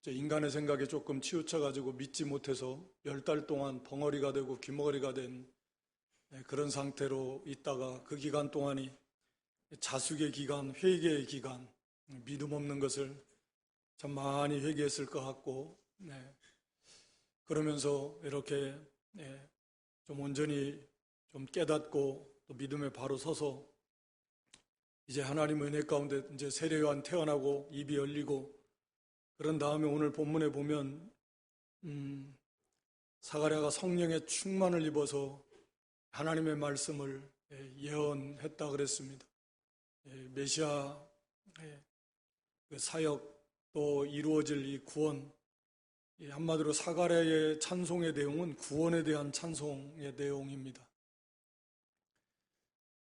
인간의 생각에 조금 치우쳐가지고 믿지 못해서 10달 동안 벙어리가 되고 귀머거리가 된 그런 상태로 있다가 그 기간 동안이 자숙의 기간, 회개의 기간, 믿음 없는 것을 참 많이 회개했을 것 같고, 그러면서 이렇게 좀 온전히 좀 깨닫고 또 믿음에 바로 서서 이제 하나님의 은혜 가운데 이제 세례 요한 태어나고 입이 열리고 그런 다음에 오늘 본문에 보면 사가랴가 성령의 충만을 입어서 하나님의 말씀을 예언했다 그랬습니다. 메시아 사역 또 이루어질 이 구원, 한마디로 사가랴의 찬송의 내용은 구원에 대한 찬송의 내용입니다.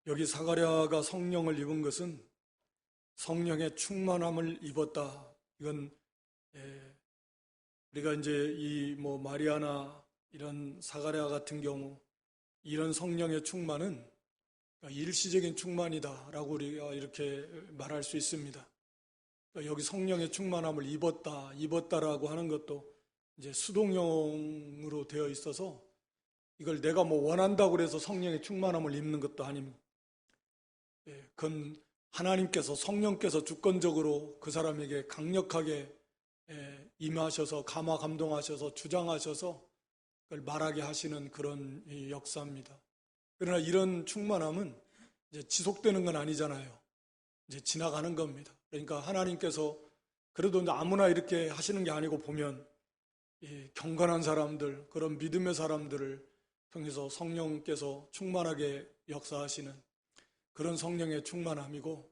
여기 사가랴가 성령을 입은 것은 성령의 충만함을 입었다. 이건 우리가 이제 이 마리아나 이런 사가랴 같은 경우 이런 성령의 충만은 일시적인 충만이다라고 우리가 이렇게 말할 수 있습니다. 여기 성령의 충만함을 입었다라고 하는 것도 이제 수동형으로 되어 있어서 이걸 내가 원한다고 그래서 성령의 충만함을 입는 것도 아닙니다. 그건 하나님께서 성령께서 주권적으로 그 사람에게 강력하게 임하셔서 감화 감동하셔서 주장하셔서 그걸 말하게 하시는 그런 역사입니다. 그러나 이런 충만함은 이제 지속되는 건 아니잖아요. 이제 지나가는 겁니다. 그러니까 하나님께서 그래도 아무나 이렇게 하시는 게 아니고 보면 경건한 사람들, 그런 믿음의 사람들을 통해서 성령께서 충만하게 역사하시는 그런 성령의 충만함이고,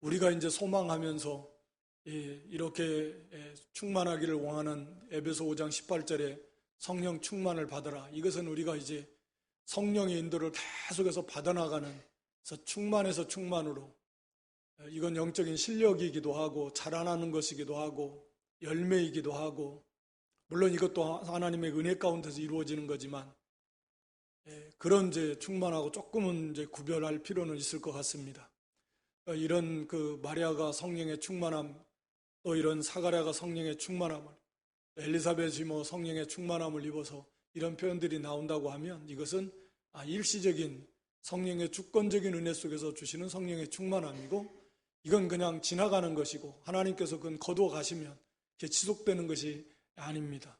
우리가 이제 소망하면서 이렇게 충만하기를 원하는 에베소 5장 18절에 성령 충만을 받아라. 이것은 우리가 이제 성령의 인도를 계속해서 받아나가는, 그래서 충만에서 충만으로, 이건 영적인 실력이기도 하고 자라나는 것이기도 하고 열매이기도 하고, 물론 이것도 하나님의 은혜 가운데서 이루어지는 거지만 그런 이제 충만하고 조금은 이제 구별할 필요는 있을 것 같습니다. 이런 그 마리아가 성령의 충만함, 또 이런 사가랴가 성령의 충만함을, 엘리사벳이 성령의 충만함을 입어서 이런 표현들이 나온다고 하면 이것은 일시적인 성령의 주권적인 은혜 속에서 주시는 성령의 충만함이고, 이건 그냥 지나가는 것이고 하나님께서 그건 거두어 가시면 이게 지속되는 것이 아닙니다.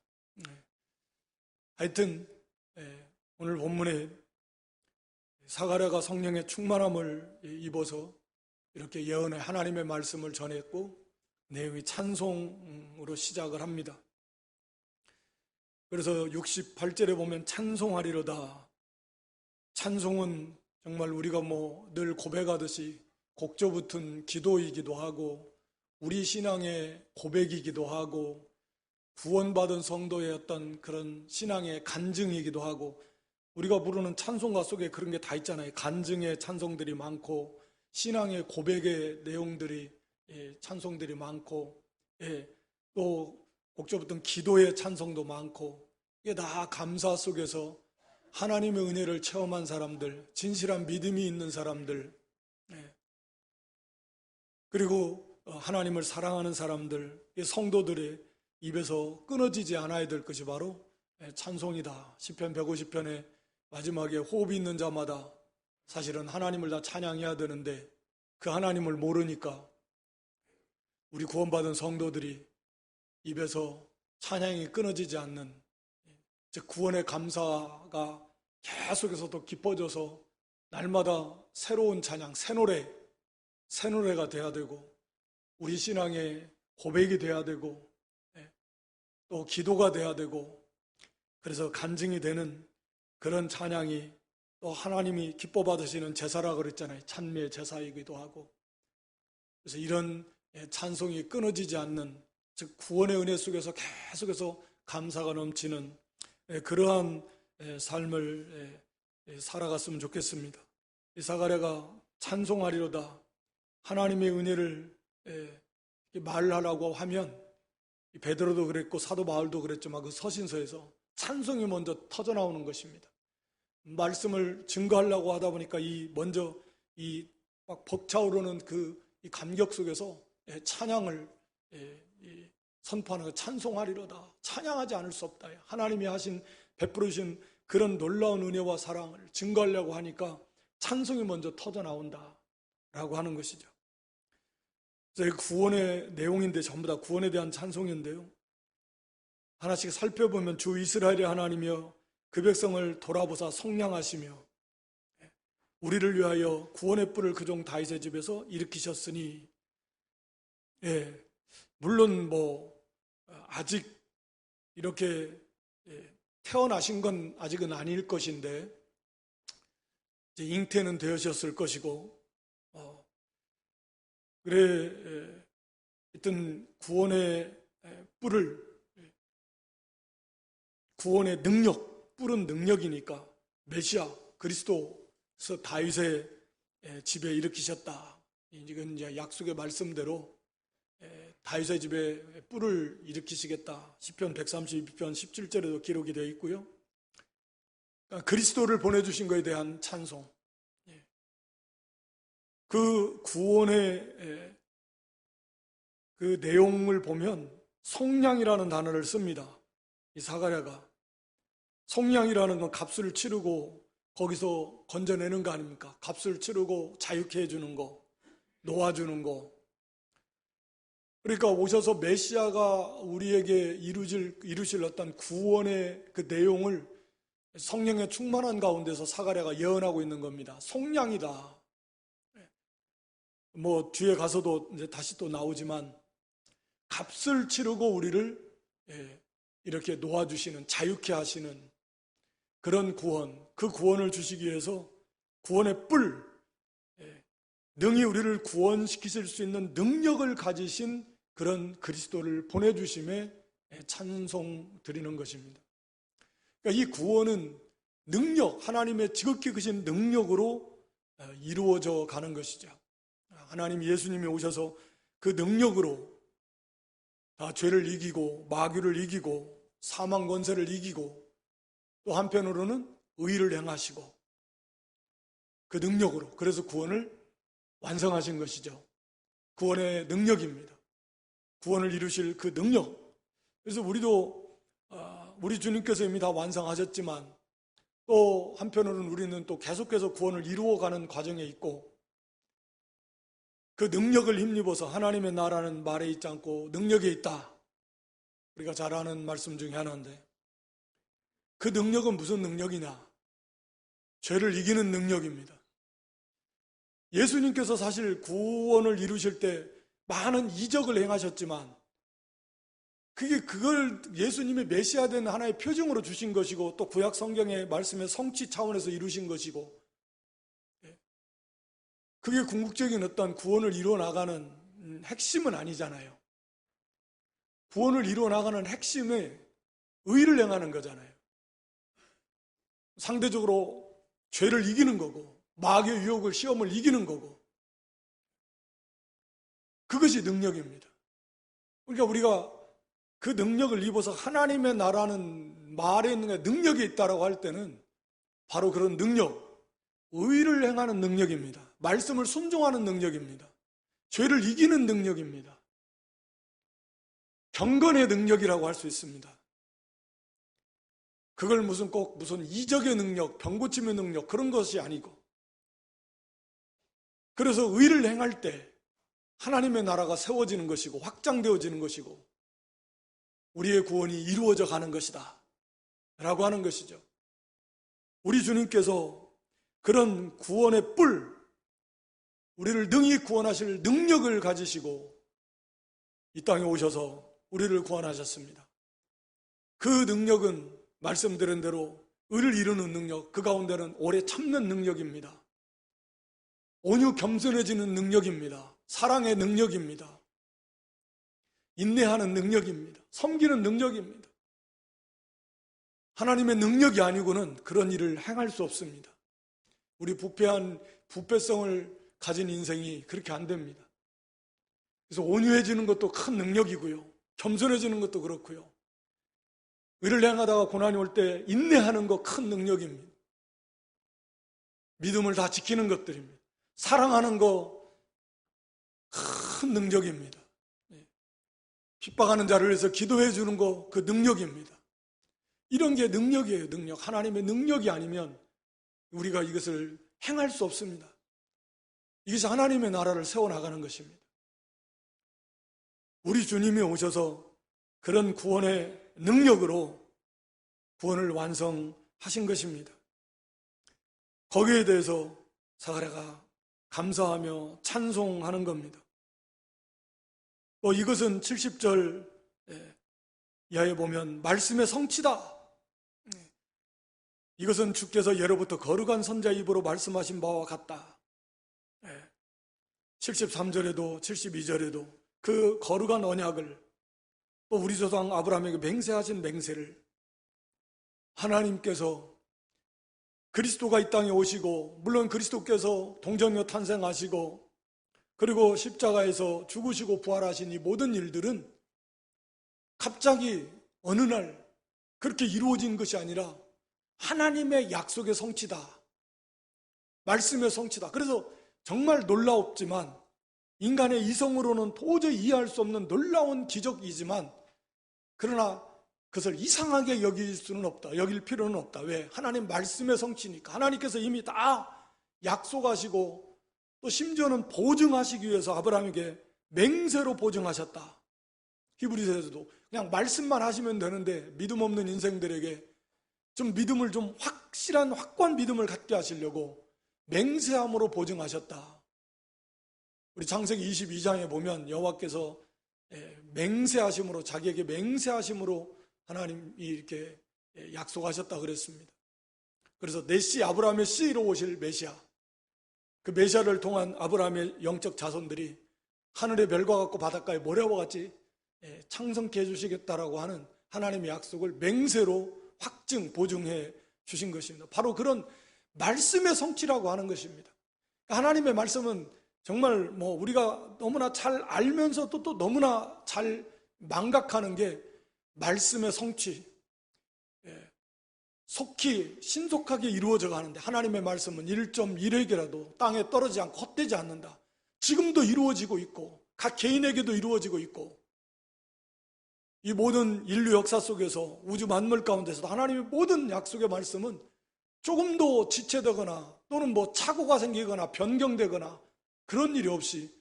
하여튼 오늘 본문에 사가랴가 성령의 충만함을 입어서 이렇게 예언의 하나님의 말씀을 전했고 내용이 찬송으로 시작을 합니다. 그래서 68절에 보면 찬송하리로다. 찬송은 정말 우리가 늘 고백하듯이 곡조 붙은 기도이기도 하고 우리 신앙의 고백이기도 하고 구원받은 성도의 어떤 그런 신앙의 간증이기도 하고, 우리가 부르는 찬송가 속에 그런 게 다 있잖아요. 간증의 찬송들이 많고 신앙의 고백의 내용들이 찬송들이 많고, 또 곡조 붙은 기도의 찬송도 많고, 이게 다 감사 속에서 하나님의 은혜를 체험한 사람들, 진실한 믿음이 있는 사람들, 그리고 하나님을 사랑하는 사람들, 성도들의 입에서 끊어지지 않아야 될 것이 바로 찬송이다. 시편 150편의 마지막에 호흡이 있는 자마다 사실은 하나님을 다 찬양해야 되는데 그 하나님을 모르니까 우리 구원받은 성도들이 입에서 찬양이 끊어지지 않는, 즉 구원의 감사가 계속해서 더 깊어져서 날마다 새로운 찬양, 새 노래가 돼야 되고 우리 신앙의 고백이 돼야 되고 또 기도가 돼야 되고, 그래서 간증이 되는 그런 찬양이 또 하나님이 기뻐 받으시는 제사라 그랬잖아요. 찬미의 제사이기도 하고, 그래서 이런 찬송이 끊어지지 않는, 즉 구원의 은혜 속에서 계속해서 감사가 넘치는 그러한 삶을 살아갔으면 좋겠습니다. 이 사가랴가 찬송하리로다, 하나님의 은혜를 말하라고 하면, 베드로도 그랬고 사도 바울도 그랬지만 그 서신서에서 찬송이 먼저 터져 나오는 것입니다. 말씀을 증거하려고 하다 보니까 먼저 막 벅차오르는 이 감격 속에서 찬양을 선포하는 거 찬송하리로다. 찬양하지 않을 수 없다. 하나님이 베풀으신 그런 놀라운 은혜와 사랑을 증거하려고 하니까 찬송이 먼저 터져 나온다라고 하는 것이죠. 그래서 구원의 내용인데 전부 다 구원에 대한 찬송인데요. 하나씩 살펴보면 주 이스라엘의 하나님이여 그 백성을 돌아보사 속량하시며 우리를 위하여 구원의 뿔을 그 종 다윗의 집에서 일으키셨으니, 물론 아직 이렇게 태어나신 건 아직은 아닐 것인데 이제 잉태는 되셨을 것이고, 그래 하여튼 구원의 뿔을, 구원의 능력, 뿔은 능력이니까 메시아 그리스도서 다윗의 집에 일으키셨다. 이건 이제 약속의 말씀대로 다윗의 집에 뿔을 일으키시겠다. 시편 132편 17절에도 기록이 되어 있고요. 그리스도를 보내주신 것에 대한 찬송, 그 구원의 그 내용을 보면 속량이라는 단어를 씁니다. 이 사가랴가 속량이라는 건 값을 치르고 거기서 건져내는 거 아닙니까? 값을 치르고 자유케 해주는 거, 놓아주는 거. 그러니까 오셔서 메시아가 우리에게 이루실 어떤 구원의 그 내용을 성령의 충만한 가운데서 사가랴가 예언하고 있는 겁니다. 속량이다. 뒤에 가서도 이제 다시 또 나오지만 값을 치르고 우리를 이렇게 놓아주시는, 자유케 하시는 그런 구원, 그 구원을 주시기 위해서 구원의 뿔, 능히 우리를 구원시키실 수 있는 능력을 가지신 그런 그리스도를 보내주심에 찬송 드리는 것입니다. 그러니까 이 구원은 능력, 하나님의 지극히 크신 능력으로 이루어져 가는 것이죠. 하나님 예수님이 오셔서 그 능력으로 다 죄를 이기고 마귀를 이기고 사망 권세를 이기고 또 한편으로는 의를 행하시고 그 능력으로, 그래서 구원을 완성하신 것이죠. 구원의 능력입니다. 구원을 이루실 그 능력. 그래서 우리도 우리 주님께서 이미 다 완성하셨지만 또 한편으로는 우리는 또 계속해서 구원을 이루어가는 과정에 있고, 그 능력을 힘입어서 하나님의 나라는 말에 있지 않고 능력에 있다. 우리가 잘 아는 말씀 중에 하나인데, 그 능력은 무슨 능력이냐? 죄를 이기는 능력입니다. 예수님께서 사실 구원을 이루실 때 많은 이적을 행하셨지만 그걸 예수님의 메시아 된 하나의 표징으로 주신 것이고, 또 구약 성경의 말씀의 성취 차원에서 이루신 것이고, 그게 궁극적인 어떤 구원을 이루어 나가는 핵심은 아니잖아요. 구원을 이루어 나가는 핵심은 의를 행하는 거잖아요. 상대적으로 죄를 이기는 거고, 마귀의 유혹을, 시험을 이기는 거고, 그것이 능력입니다. 그러니까 우리가 그 능력을 입어서 하나님의 나라는 말에 있는 능력이 있다라고 할 때는 바로 그런 능력, 의를 행하는 능력입니다. 말씀을 순종하는 능력입니다. 죄를 이기는 능력입니다. 경건의 능력이라고 할 수 있습니다. 그걸 무슨 이적의 능력, 병고침의 능력, 그런 것이 아니고, 그래서 의를 행할 때 하나님의 나라가 세워지는 것이고 확장되어지는 것이고 우리의 구원이 이루어져 가는 것이다 라고 하는 것이죠. 우리 주님께서 그런 구원의 뿔, 우리를 능히 구원하실 능력을 가지시고 이 땅에 오셔서 우리를 구원하셨습니다. 그 능력은 말씀드린 대로 의를 이루는 능력, 그 가운데는 오래 참는 능력입니다. 온유 겸손해지는 능력입니다. 사랑의 능력입니다. 인내하는 능력입니다. 섬기는 능력입니다. 하나님의 능력이 아니고는 그런 일을 행할 수 없습니다. 우리 부패성을 가진 인생이 그렇게 안 됩니다. 그래서 온유해지는 것도 큰 능력이고요. 겸손해지는 것도 그렇고요. 의를 행하다가 고난이 올 때 인내하는 거 큰 능력입니다. 믿음을 다 지키는 것들입니다. 사랑하는 거 큰 능력입니다. 핍박하는 자를 위해서 기도해 주는 거, 그 능력입니다. 이런 게 능력이에요, 능력. 하나님의 능력이 아니면 우리가 이것을 행할 수 없습니다. 이것이 하나님의 나라를 세워나가는 것입니다. 우리 주님이 오셔서 그런 구원의 능력으로 구원을 완성하신 것입니다. 거기에 대해서 사가랴가 감사하며 찬송하는 겁니다. 이것은 70절 이하에 보면 말씀의 성취다. 이것은 주께서 예로부터 거룩한 선자 입으로 말씀하신 바와 같다. 73절에도 72절에도 그 거룩한 언약을, 또 우리 조상 아브라함에게 맹세하신 맹세를 하나님께서 그리스도가 이 땅에 오시고, 물론 그리스도께서 동정녀 탄생하시고 그리고 십자가에서 죽으시고 부활하신 이 모든 일들은 갑자기 어느 날 그렇게 이루어진 것이 아니라 하나님의 약속의 성취다. 말씀의 성취다. 그래서 정말 놀라웠지만, 인간의 이성으로는 도저히 이해할 수 없는 놀라운 기적이지만, 그러나 그것을 이상하게 여길 수는 없다. 여길 필요는 없다. 왜? 하나님 말씀의 성취니까. 하나님께서 이미 다 약속하시고 또 심지어는 보증하시기 위해서 아브라함에게 맹세로 보증하셨다. 히브리서에서도 그냥 말씀만 하시면 되는데 믿음 없는 인생들에게 좀 믿음을, 좀 확실한 확고한 믿음을 갖게 하시려고 맹세함으로 보증하셨다. 우리 창세기 22장에 보면 여호와께서 맹세하심으로, 자기에게 맹세하심으로 하나님이 이렇게 약속하셨다 그랬습니다. 그래서 내 씨, 아브라함의 씨로 오실 메시아, 그 메시아를 통한 아브라함의 영적 자손들이 하늘의 별과 같고 바닷가의 모래와 같이 창성케 해주시겠다라고 하는 하나님의 약속을 맹세로 확증, 보증해 주신 것입니다. 바로 그런 말씀의 성취라고 하는 것입니다. 하나님의 말씀은 정말 우리가 너무나 잘 알면서도 또 너무나 잘 망각하는 게 말씀의 성취, 속히 신속하게 이루어져 가는데, 하나님의 말씀은 1.1핵이라도 땅에 떨어지지 않고 헛되지 않는다. 지금도 이루어지고 있고 각 개인에게도 이루어지고 있고, 이 모든 인류 역사 속에서 우주 만물 가운데서도 하나님의 모든 약속의 말씀은 조금도 지체되거나 또는 착오가 생기거나 변경되거나 그런 일이 없이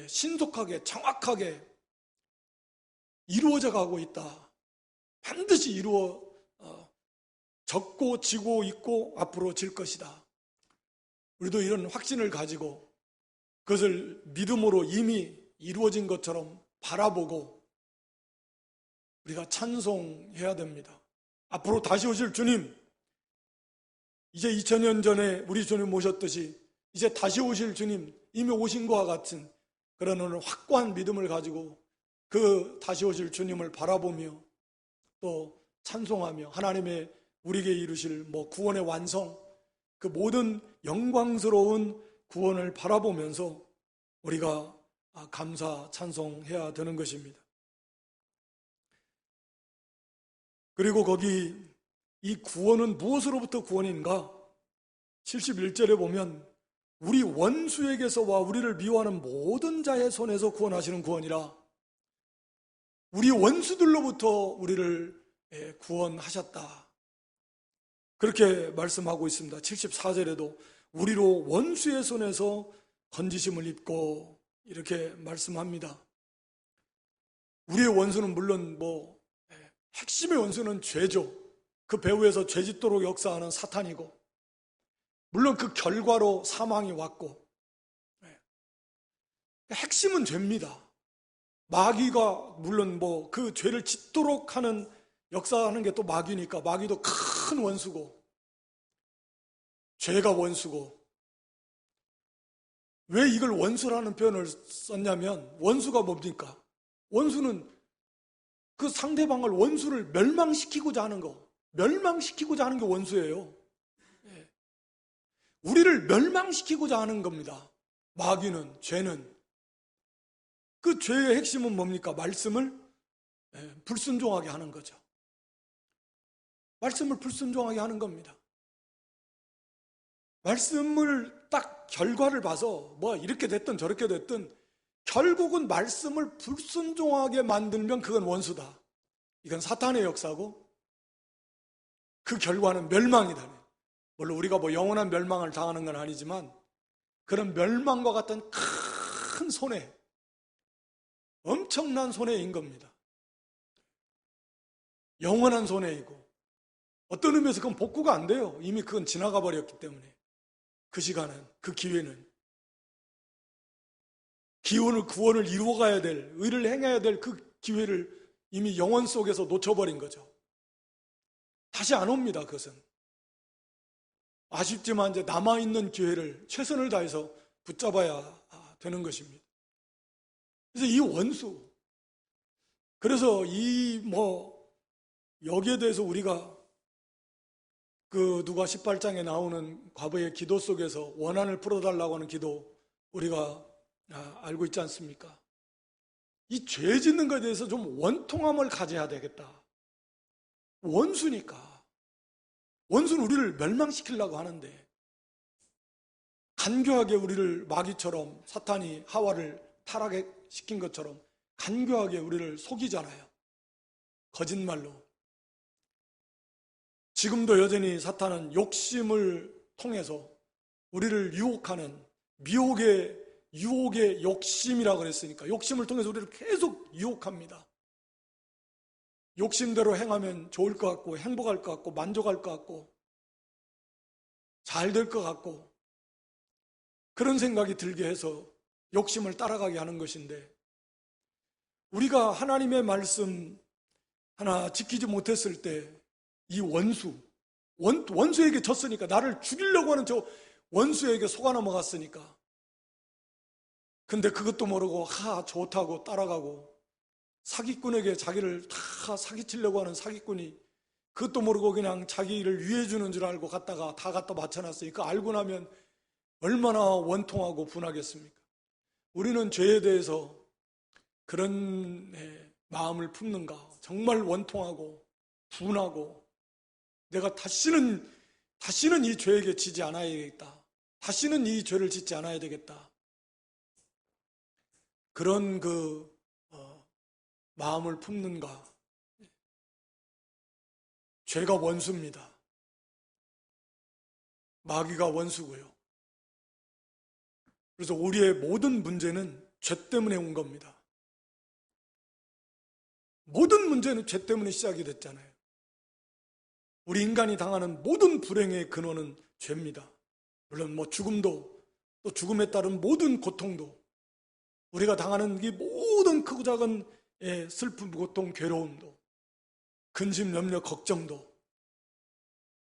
신속하게 정확하게 이루어져 가고 있다. 반드시 졌고 지고 있고 앞으로 질 것이다. 우리도 이런 확신을 가지고 그것을 믿음으로 이미 이루어진 것처럼 바라보고 우리가 찬송해야 됩니다. 앞으로 다시 오실 주님, 이제 2000년 전에 우리 주님 모셨듯이 이제 다시 오실 주님, 이미 오신 것과 같은 그런 확고한 믿음을 가지고 그 다시 오실 주님을 바라보며 또 찬송하며 하나님의 우리에게 이루실 구원의 완성, 그 모든 영광스러운 구원을 바라보면서 우리가 감사 찬송해야 되는 것입니다. 그리고 거기 이 구원은 무엇으로부터 구원인가? 71절에 보면 우리 원수에게서와 우리를 미워하는 모든 자의 손에서 구원하시는 구원이라, 우리 원수들로부터 우리를 구원하셨다. 그렇게 말씀하고 있습니다. 74절에도 우리로 원수의 손에서 건지심을 입고 이렇게 말씀합니다. 우리의 원수는 물론 핵심의 원수는 죄죠. 그 배후에서 죄짓도록 역사하는 사탄이고, 물론 그 결과로 사망이 왔고, 핵심은 죄입니다. 마귀가 물론 그 죄를 짓도록 하는, 역사하는 게 또 마귀니까 마귀도 큰 원수고 죄가 원수고. 왜 이걸 원수라는 표현을 썼냐면, 원수가 뭡니까? 원수는 그 상대방을, 원수를 멸망시키고자 하는 거, 멸망시키고자 하는 게 원수예요. 우리를 멸망시키고자 하는 겁니다. 마귀는, 죄는. 그 죄의 핵심은 뭡니까? 말씀을 불순종하게 하는 거죠. 말씀을 불순종하게 하는 겁니다. 말씀을 딱 결과를 봐서 이렇게 됐든 저렇게 됐든 결국은 말씀을 불순종하게 만들면 그건 원수다. 이건 사탄의 역사고 그 결과는 멸망이다. 물론 우리가 뭐 영원한 멸망을 당하는 건 아니지만 그런 멸망과 같은 큰 손해, 엄청난 손해인 겁니다. 영원한 손해이고 어떤 의미에서 그건 복구가 안 돼요. 이미 그건 지나가 버렸기 때문에 그 시간은, 그 기회는 구원을 이루어가야 될, 의를 행해야 될 그 기회를 이미 영원 속에서 놓쳐버린 거죠. 다시 안 옵니다. 그것은 아쉽지만 이제 남아있는 기회를 최선을 다해서 붙잡아야 되는 것입니다. 그래서 이 원수, 그래서 여기에 대해서 우리가 그 누가 18장에 나오는 과부의 기도 속에서 원한을 풀어달라고 하는 기도 우리가 알고 있지 않습니까? 이 죄 짓는 것에 대해서 좀 원통함을 가져야 되겠다. 원수니까. 원수는 우리를 멸망시키려고 하는데 간교하게 우리를 마귀처럼 사탄이 하와를 타락에 시킨 것처럼 간교하게 우리를 속이잖아요. 거짓말로. 지금도 여전히 사탄은 욕심을 통해서 우리를 유혹하는 유혹의 욕심이라고 그랬으니까 욕심을 통해서 우리를 계속 유혹합니다. 욕심대로 행하면 좋을 것 같고 행복할 것 같고 만족할 것 같고 잘 될 것 같고 그런 생각이 들게 해서 욕심을 따라가게 하는 것인데 우리가 하나님의 말씀 하나 지키지 못했을 때 이 원수에게 졌으니까 나를 죽이려고 하는 저 원수에게 속아 넘어갔으니까 근데 그것도 모르고 좋다고 따라가고 사기꾼에게 자기를 다 사기치려고 하는 사기꾼이 그것도 모르고 그냥 자기를 위해주는 줄 알고 다 갖다 맞춰놨으니까 알고 나면 얼마나 원통하고 분하겠습니까? 우리는 죄에 대해서 그런 마음을 품는가? 정말 원통하고 분하고 내가 다시는 이 죄에게 지지 않아야겠다. 다시는 이 죄를 짓지 않아야 되겠다. 그런 마음을 품는가? 죄가 원수입니다. 마귀가 원수고요. 그래서 우리의 모든 문제는 죄 때문에 온 겁니다. 모든 문제는 죄 때문에 시작이 됐잖아요. 우리 인간이 당하는 모든 불행의 근원은 죄입니다. 물론 죽음도 또 죽음에 따른 모든 고통도 우리가 당하는 이 모든 크고 작은 슬픔, 고통, 괴로움도 근심, 염려, 걱정도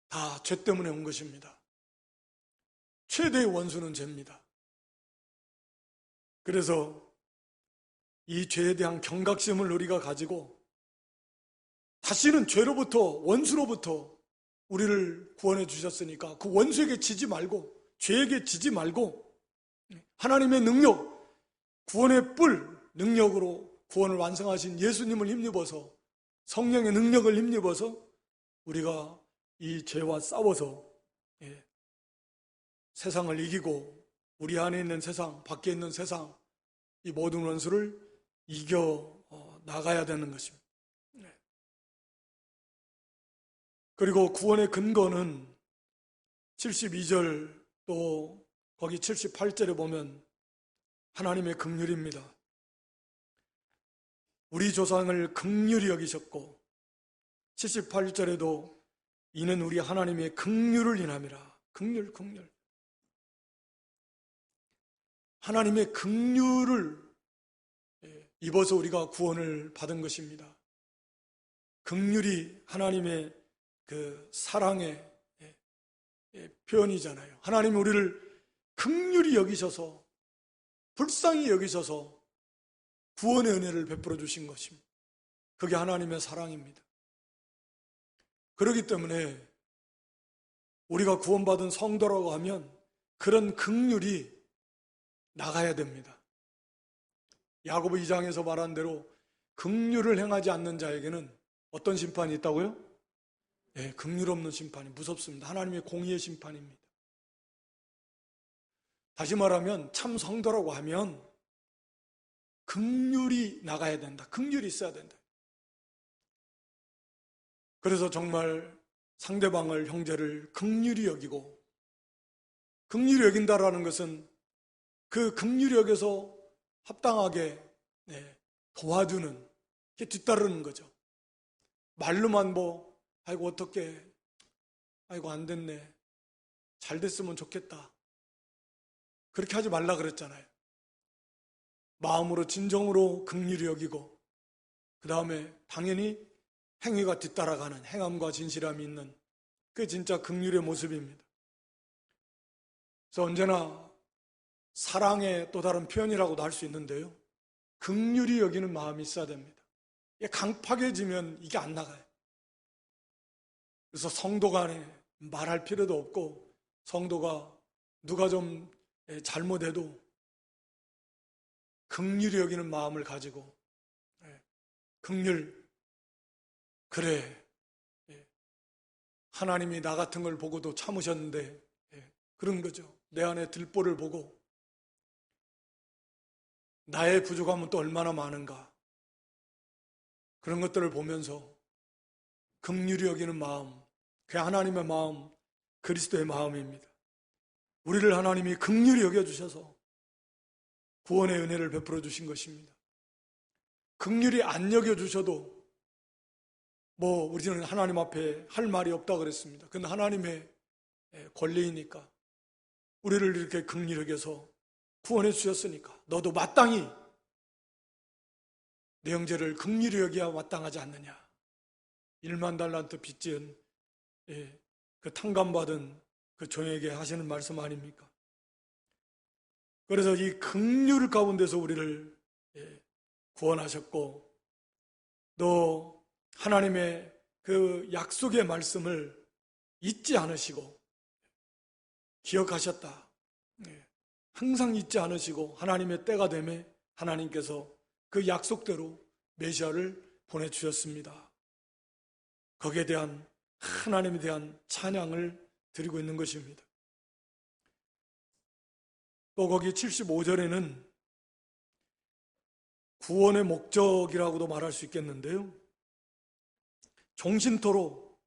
다 죄 때문에 온 것입니다. 최대의 원수는 죄입니다. 그래서 이 죄에 대한 경각심을 우리가 가지고 다시는 원수로부터 우리를 구원해 주셨으니까 그 원수에게 지지 말고 죄에게 지지 말고 하나님의 능력, 구원의 뿔 능력으로 구원을 완성하신 예수님을 힘입어서 성령의 능력을 힘입어서 우리가 이 죄와 싸워서 세상을 이기고 우리 안에 있는 세상, 밖에 있는 세상 이 모든 원수를 이겨 나가야 되는 것입니다. 그리고 구원의 근거는 72절 또 거기 78절에 보면 하나님의 긍휼입니다. 우리 조상을 긍휼히 여기셨고 78절에도 이는 우리 하나님의 긍휼을 인함이라. 긍휼. 하나님의 긍휼을 입어서 우리가 구원을 받은 것입니다. 긍휼이 하나님의 그 사랑의 표현이잖아요. 하나님이 우리를 긍휼히 여기셔서 불쌍히 여기셔서 구원의 은혜를 베풀어 주신 것입니다. 그게 하나님의 사랑입니다. 그렇기 때문에 우리가 구원받은 성도라고 하면 그런 긍휼이 나가야 됩니다. 야고보 2장에서 말한 대로 긍휼을 행하지 않는 자에게는 어떤 심판이 있다고요? 긍휼 없는 심판이 무섭습니다. 하나님의 공의의 심판입니다. 다시 말하면 참 성도라고 하면 긍휼이 나가야 된다. 긍휼이 있어야 된다. 그래서 정말 상대방을, 형제를 긍휼히 여기고, 긍휼히 여긴다라는 것은 그 긍휼히 여겨서 합당하게 도와주는, 게 뒤따르는 거죠. 말로만 아이고 어떡해, 아이고 안 됐네, 잘 됐으면 좋겠다, 그렇게 하지 말라 그랬잖아요. 마음으로 진정으로 긍휼히 여기고, 그 다음에 당연히 행위가 뒤따라가는 행함과 진실함이 있는, 그게 진짜 긍휼의 모습입니다. 그래서 언제나 사랑의 또 다른 표현이라고도 할 수 있는데요, 긍휼히 여기는 마음이 있어야 됩니다. 이게 강팍해지면 이게 안 나가요. 그래서 성도 간에 말할 필요도 없고, 성도가 누가 좀 잘못해도 긍휼히 여기는 마음을 가지고, 긍휼, 그래, 하나님이 나 같은 걸 보고도 참으셨는데, 그런 거죠. 내 안에 들보를 보고 나의 부족함은 또 얼마나 많은가, 그런 것들을 보면서 긍휼히 여기는 마음, 그게 하나님의 마음, 그리스도의 마음입니다. 우리를 하나님이 긍휼히 여겨주셔서 구원의 은혜를 베풀어 주신 것입니다. 긍휼히 안 여겨주셔도 우리는 하나님 앞에 할 말이 없다고 그랬습니다. 그건 하나님의 권리이니까, 우리를 이렇게 긍휼히 여겨서 구원해 주셨으니까 너도 마땅히 내 형제를 긍휼히 여기야 마땅하지 않느냐. 1만 달란트 빚지은 그 탕감받은 그 종에게 하시는 말씀 아닙니까? 그래서 이 긍휼 가운데서 우리를 구원하셨고, 또 하나님의 그 약속의 말씀을 잊지 않으시고 기억하셨다. 항상 잊지 않으시고 하나님의 때가 되매 하나님께서 그 약속대로 메시아를 보내주셨습니다. 거기에 대한, 하나님에 대한 찬양을 드리고 있는 것입니다. 또 거기 75절에는 구원의 목적이라고도 말할 수 있겠는데요, 종신토록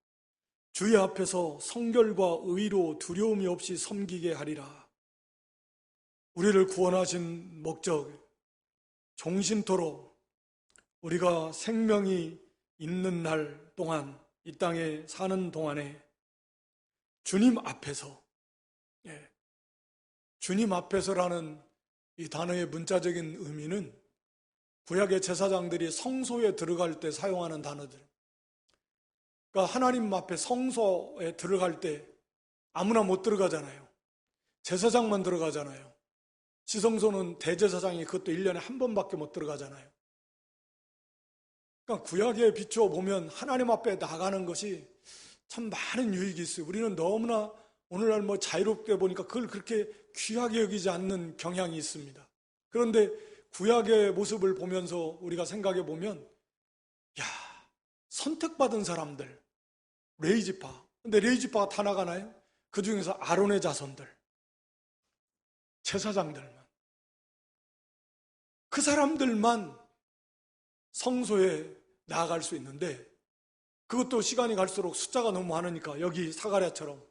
주의 앞에서 성결과 의로 두려움이 없이 섬기게 하리라. 우리를 구원하신 목적, 종신토록 우리가 생명이 있는 날 동안, 이 땅에 사는 동안에 주님 앞에서, 주님 앞에서라는 이 단어의 문자적인 의미는 구약의 제사장들이 성소에 들어갈 때 사용하는 단어들. 그러니까 하나님 앞에 성소에 들어갈 때 아무나 못 들어가잖아요. 제사장만 들어가잖아요. 지성소는 대제사장이 그것도 1년에 한 번밖에 못 들어가잖아요. 그러니까 구약에 비추어 보면 하나님 앞에 나가는 것이 참 많은 유익이 있어요. 우리는 너무나 오늘날 자유롭게 보니까 그걸 그렇게 귀하게 여기지 않는 경향이 있습니다. 그런데 구약의 모습을 보면서 우리가 생각해 보면, 야, 선택받은 사람들, 레위지파. 근데 레위지파가 다 나가나요? 그 중에서 아론의 자손들, 제사장들만, 그 사람들만 성소에 나아갈 수 있는데, 그것도 시간이 갈수록 숫자가 너무 많으니까 여기 사가랴처럼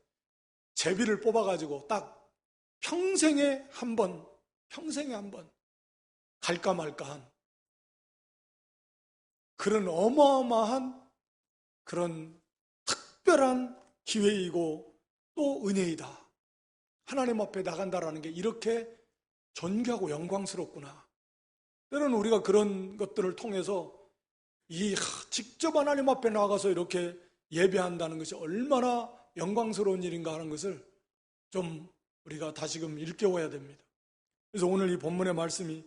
제비를 뽑아가지고 딱 평생에 한 번 갈까 말까한 그런 어마어마한 그런 특별한 기회이고 또 은혜이다. 하나님 앞에 나간다라는 게 이렇게 존귀하고 영광스럽구나. 때로는 우리가 그런 것들을 통해서 직접 하나님 앞에 나가서 이렇게 예배한다는 것이 얼마나 영광스러운 일인가 하는 것을 좀 우리가 다시금 일깨워야 됩니다. 그래서 오늘 이 본문의 말씀이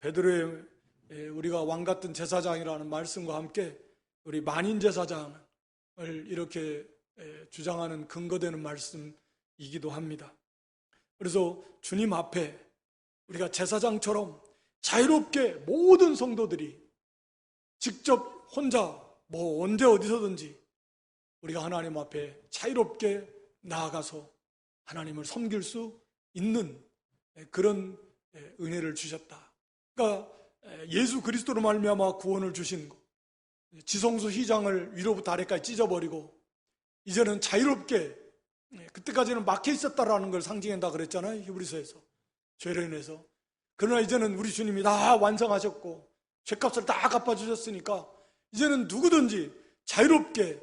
베드로의 우리가 왕 같은 제사장이라는 말씀과 함께 우리 만인 제사장을 이렇게 주장하는 근거되는 말씀이기도 합니다. 그래서 주님 앞에 우리가 제사장처럼 자유롭게 모든 성도들이 직접 혼자 언제 어디서든지 우리가 하나님 앞에 자유롭게 나아가서 하나님을 섬길 수 있는 그런 은혜를 주셨다. 그러니까 예수 그리스도로 말미암아 구원을 주신 것, 지성소 휘장을 위로부터 아래까지 찢어버리고 이제는 자유롭게, 그때까지는 막혀 있었다라는 걸 상징한다 그랬잖아요, 히브리서에서. 죄로 인해서. 그러나 이제는 우리 주님이 다 완성하셨고 죄값을 다 갚아주셨으니까 이제는 누구든지 자유롭게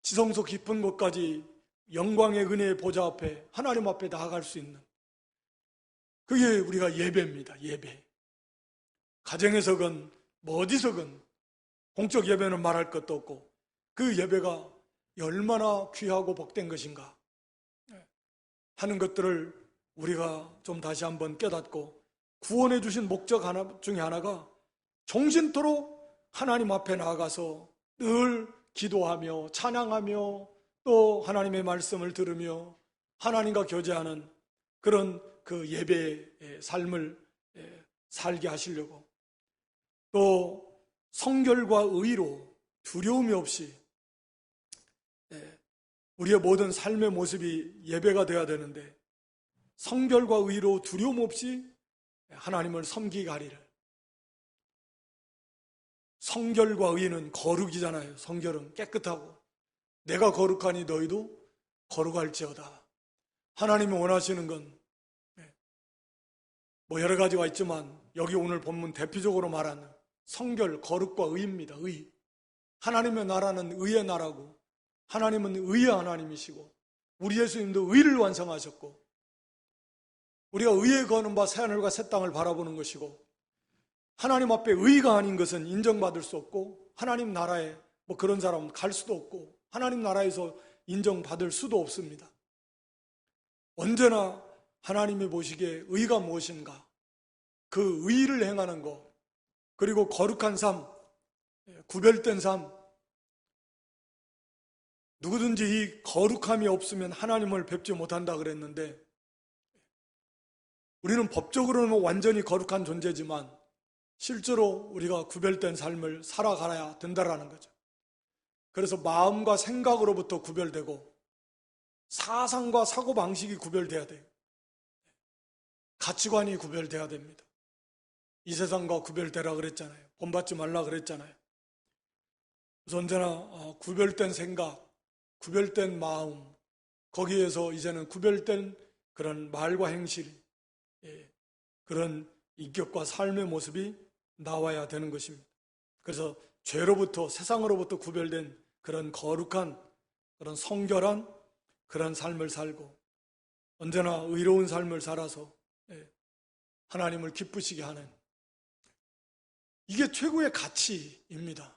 지성소 깊은 곳까지 영광의 은혜의 보좌 앞에, 하나님 앞에 나아갈 수 있는, 그게 우리가 예배입니다. 예배. 가정에서건 뭐 어디서건 공적 예배는 말할 것도 없고 그 예배가 얼마나 귀하고 복된 것인가 하는 것들을 우리가 좀 다시 한번 깨닫고, 구원해 주신 목적 중에 하나가 종신토록 하나님 앞에 나아가서 늘 기도하며 찬양하며 또 하나님의 말씀을 들으며 하나님과 교제하는 그런 그 예배의 삶을 살게 하시려고, 또 성결과 의로 두려움이 없이 우리의 모든 삶의 모습이 예배가 되어야 되는데, 성결과 의로 두려움 없이 하나님을 섬기게 하리를. 성결과 의는 거룩이잖아요. 성결은 깨끗하고, 내가 거룩하니 너희도 거룩할지어다. 하나님이 원하시는 건 뭐 여러 가지가 있지만 여기 오늘 본문 대표적으로 말하는 성결, 거룩과 의입니다. 의. 하나님의 나라는 의의 나라고, 하나님은 의의 하나님이시고, 우리 예수님도 의를 완성하셨고, 우리가 의에 거하는 바 새하늘과 새 땅을 바라보는 것이고, 하나님 앞에 의가 아닌 것은 인정받을 수 없고, 하나님 나라에 뭐 그런 사람은 갈 수도 없고, 하나님 나라에서 인정받을 수도 없습니다. 언제나 하나님이 보시기에 의가 무엇인가, 그 의를 행하는 것, 그리고 거룩한 삶, 구별된 삶, 누구든지 이 거룩함이 없으면 하나님을 뵙지 못한다 그랬는데, 우리는 법적으로는 완전히 거룩한 존재지만 실제로 우리가 구별된 삶을 살아가야 된다라는 거죠. 그래서 마음과 생각으로부터 구별되고 사상과 사고방식이 구별돼야 돼요. 가치관이 구별돼야 됩니다. 이 세상과 구별되라 그랬잖아요. 본받지 말라 그랬잖아요. 그래서 언제나 구별된 생각, 구별된 마음, 거기에서 이제는 구별된 그런 말과 행실, 그런 인격과 삶의 모습이 나와야 되는 것입니다. 그래서 죄로부터, 세상으로부터 구별된 그런 거룩한, 그런 성결한 그런 삶을 살고, 언제나 의로운 삶을 살아서 하나님을 기쁘시게 하는, 이게 최고의 가치입니다.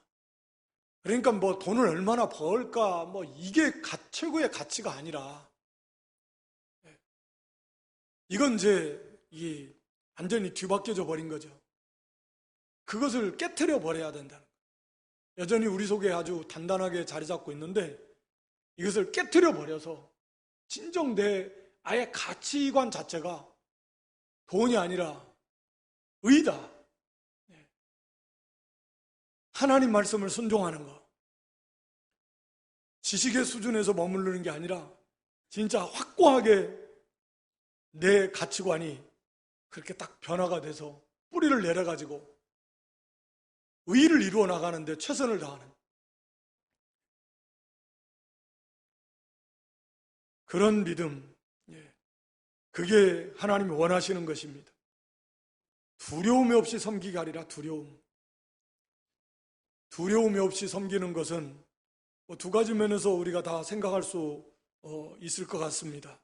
그러니까 뭐 돈을 얼마나 벌까, 뭐 이게 최고의 가치가 아니라, 이건 이제 이게 완전히 뒤바뀌어져 버린 거죠. 그것을 깨트려 버려야 된다는 거예요. 여전히 우리 속에 아주 단단하게 자리 잡고 있는데, 이것을 깨트려 버려서 진정 내 아예 가치관 자체가 돈이 아니라 의다. 하나님 말씀을 순종하는 것. 지식의 수준에서 머무르는 게 아니라 진짜 확고하게 내 가치관이 그렇게 딱 변화가 돼서 뿌리를 내려가지고 의를 이루어 나가는데 최선을 다하는 그런 믿음, 그게 하나님이 원하시는 것입니다. 두려움이 없이 섬기게 하리라. 두려움이 없이 섬기는 것은 두 가지 면에서 우리가 다 생각할 수 있을 것 같습니다.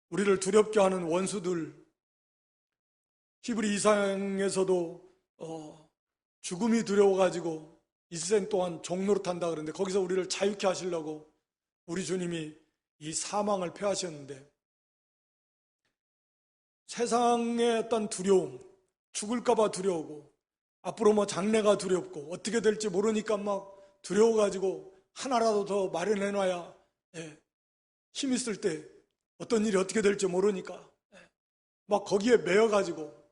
우리를 두렵게 하는 원수들, 히브리 2장에서도 죽음이 두려워가지고 이생 동안 종노릇 한다 그러는데, 거기서 우리를 자유케 하시려고 우리 주님이 이 사망을 패하셨는데, 세상의 어떤 두려움, 죽을까봐 두려우고, 앞으로 뭐 장래가 두렵고, 어떻게 될지 모르니까 막 두려워가지고 하나라도 더 마련해놔야 힘 있을 때 어떤 일이 어떻게 될지 모르니까 막 거기에 매여가지고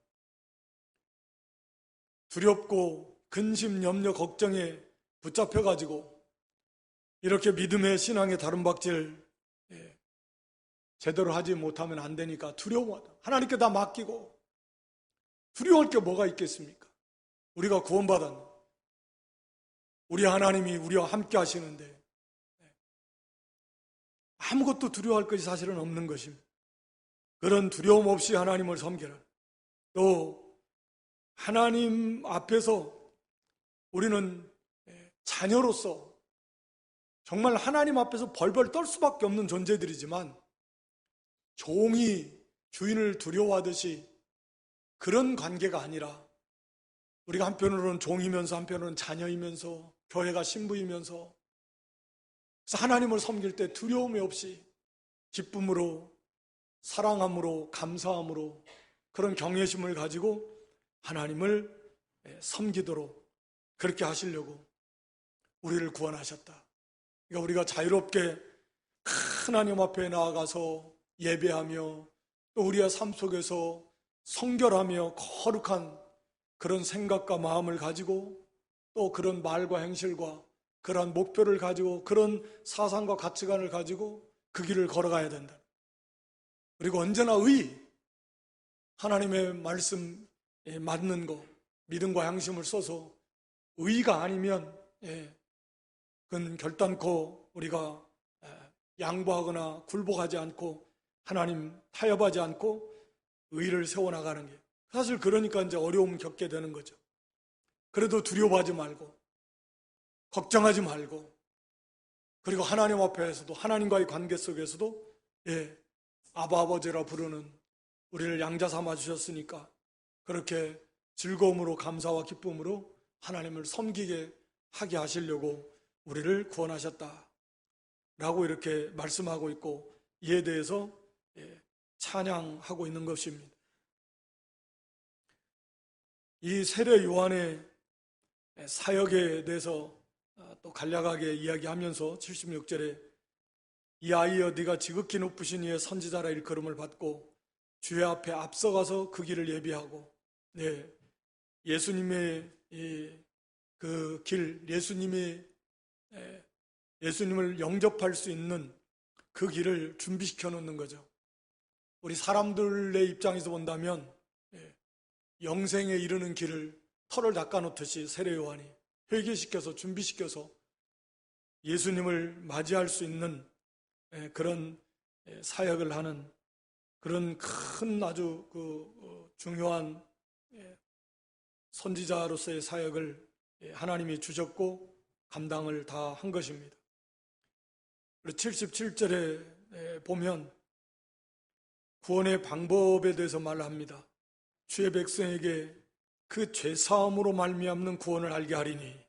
두렵고 근심, 염려, 걱정에 붙잡혀가지고 이렇게 믿음의 신앙의 다름박질 제대로 하지 못하면 안 되니까 두려워하다. 하나님께 다 맡기고 두려워할 게 뭐가 있겠습니까? 우리가 구원받았는데, 우리 하나님이 우리와 함께 하시는데 아무것도 두려워할 것이 사실은 없는 것입니다. 그런 두려움 없이 하나님을 섬기라. 또 하나님 앞에서 우리는 자녀로서 정말 하나님 앞에서 벌벌 떨 수밖에 없는 존재들이지만 종이 주인을 두려워하듯이 그런 관계가 아니라 우리가 한편으로는 종이면서 한편으로는 자녀이면서 교회가 신부이면서 그래서 하나님을 섬길 때 두려움이 없이 기쁨으로 사랑함으로 감사함으로 그런 경외심을 가지고 하나님을 섬기도록 그렇게 하시려고 우리를 구원하셨다. 그러니까 우리가 자유롭게 하나님 앞에 나아가서 예배하며 또 우리의 삶 속에서 성결하며 거룩한 그런 생각과 마음을 가지고 또 그런 말과 행실과 그러한 목표를 가지고 그런 사상과 가치관을 가지고 그 길을 걸어가야 된다. 그리고 언제나 하나님의 말씀에 맞는 거, 믿음과 양심을 써서 의가 아니면 그건 결단코 우리가 양보하거나 굴복하지 않고 하나님 타협하지 않고 의를 세워나가는 게 사실 그러니까 이제 어려움 겪게 되는 거죠. 그래도 두려워하지 말고 걱정하지 말고 그리고 하나님 앞에서도 하나님과의 관계 속에서도 아바 아버지라 부르는 우리를 양자 삼아 주셨으니까 그렇게 즐거움으로 감사와 기쁨으로 하나님을 섬기게 하게 하시려고 우리를 구원하셨다 라고 이렇게 말씀하고 있고 이에 대해서 찬양하고 있는 것입니다. 이 세례 요한의 사역에 대해서 또 간략하게 이야기하면서 76절에 이 아이여 네가 지극히 높으신 이의 선지자라 일컬음을 받고 주의 앞에 앞서가서 그 길을 예비하고 예수님의 그 길, 예수님을 영접할 수 있는 그 길을 준비시켜 놓는 거죠. 우리 사람들의 입장에서 본다면 영생에 이르는 길을 털을 닦아 놓듯이 세례 요한이 회개시켜서 준비시켜서 예수님을 맞이할 수 있는 그런 사역을 하는 그런 큰 아주 중요한 선지자로서의 사역을 하나님이 주셨고 감당을 다 한 것입니다. 77절에 보면 구원의 방법에 대해서 말합니다. 주의 백성에게 그 죄사함으로 말미암는 구원을 알게 하리니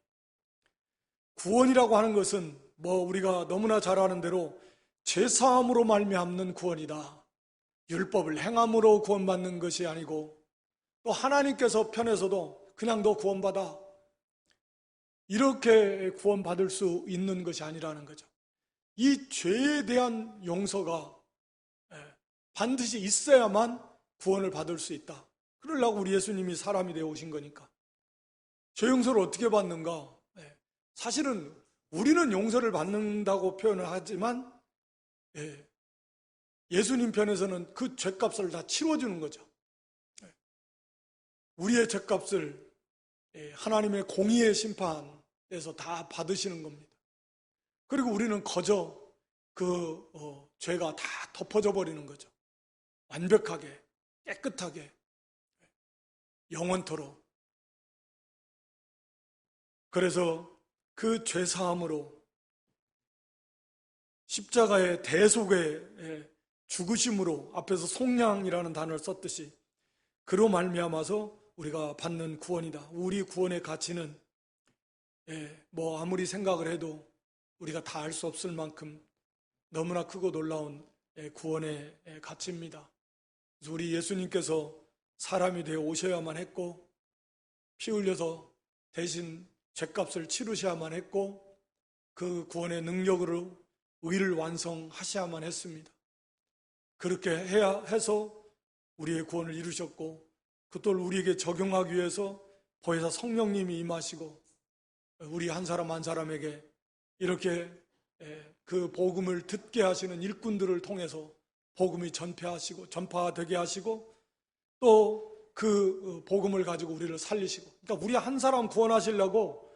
구원이라고 하는 것은 우리가 너무나 잘 아는 대로 죄사함으로 말미암는 구원이다. 율법을 행함으로 구원받는 것이 아니고 또 하나님께서 편에서도 그냥 너 구원받아 이렇게 구원받을 수 있는 것이 아니라는 거죠. 이 죄에 대한 용서가 반드시 있어야만 구원을 받을 수 있다. 그러려고 우리 예수님이 사람이 되어 오신 거니까. 죄 용서를 어떻게 받는가? 사실은 우리는 용서를 받는다고 표현을 하지만 예수님 편에서는 그 죄값을 다 치러주는 거죠. 우리의 죄값을 하나님의 공의의 심판에서 다 받으시는 겁니다. 그리고 우리는 거저 죄가 다 덮어져 버리는 거죠. 완벽하게, 깨끗하게, 영원토록. 그래서 그 죄사함으로 십자가의 대속의 죽으심으로 앞에서 속량이라는 단어를 썼듯이 그로 말미암아서 우리가 받는 구원이다. 우리 구원의 가치는 아무리 생각을 해도 우리가 다 알 수 없을 만큼 너무나 크고 놀라운 구원의 가치입니다. 그래서 우리 예수님께서 사람이 되어 오셔야만 했고 피 흘려서 대신 죄값을 치르셔야만 했고 그 구원의 능력으로 의를 완성하셔야만 했습니다. 그렇게 해서 우리의 구원을 이루셨고 그것을 우리에게 적용하기 위해서 보혜사 성령님이 임하시고 우리 한 사람 한 사람에게 이렇게 그 복음을 듣게 하시는 일꾼들을 통해서 복음이 전파되게 하시고 또 그 복음을 가지고 우리를 살리시고, 그러니까 우리 한 사람 구원하시려고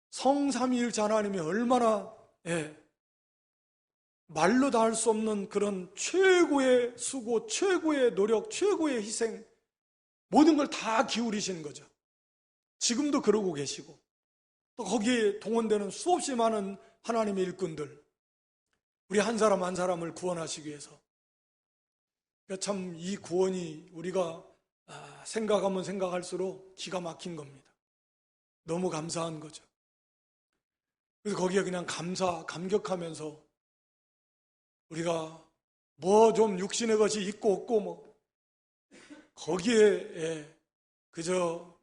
성삼위일체 하나님이 얼마나 말로 다 할 수 없는 그런 최고의 수고, 최고의 노력, 최고의 희생, 모든 걸 다 기울이신 거죠. 지금도 그러고 계시고, 또 거기에 동원되는 수없이 많은 하나님의 일꾼들, 우리 한 사람 한 사람을 구원하시기 위해서. 참 이 구원이 우리가 생각하면 생각할수록 기가 막힌 겁니다. 너무 감사한 거죠. 그래서 거기에 그냥 감격하면서 우리가 뭐 좀 육신의 것이 있고 없고 뭐 거기에 그저